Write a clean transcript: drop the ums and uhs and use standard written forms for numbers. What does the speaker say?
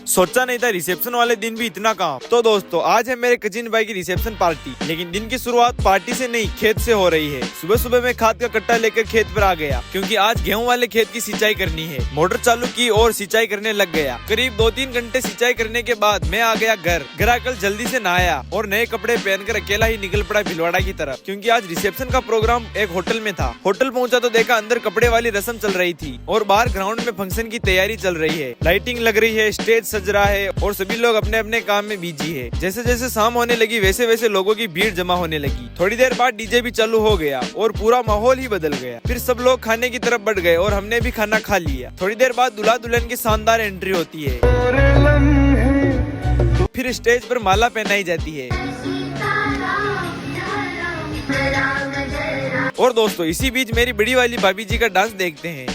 सोचा नहीं था रिसेप्शन वाले दिन भी इतना काम। तो दोस्तों आज है मेरे कजिन भाई की रिसेप्शन पार्टी, लेकिन दिन की शुरुआत पार्टी से नहीं खेत से हो रही है। सुबह सुबह मैं खाद का कट्टा लेकर खेत पर आ गया, क्योंकि आज गेहूं वाले खेत की सिंचाई करनी है। मोटर चालू की और सिंचाई करने लग गया। करीब 2-3 घंटे सिंचाई करने के बाद मैं आ गया घर आकर जल्दी से नहाया और नए कपड़े पहनकर अकेला ही निकल पड़ा भिलवाड़ा की तरफ, क्योंकि आज रिसेप्शन का प्रोग्राम एक होटल में था। होटल पहुंचा तो देखा अंदर कपड़े वाली रस्म चल रही थी और बाहर ग्राउंड में फंक्शन की तैयारी चल रही है। लाइटिंग लग रही है, स्टेज सज रहा है और सभी लोग अपने अपने काम में बिजी है। जैसे जैसे शाम होने लगी वैसे वैसे लोगों की भीड़ जमा होने लगी। थोड़ी देर बाद डीजे भी चालू हो गया और पूरा माहौल ही बदल गया। फिर सब लोग खाने की तरफ बढ़ गए और हमने भी खाना खा लिया। थोड़ी देर बाद दूल्हा दुल्हन की शानदार एंट्री होती है, फिर स्टेज पर माला पहनाई जाती है। और दोस्तों इसी बीच मेरी बड़ी वाली भाभी जी का डांस देखते हैं।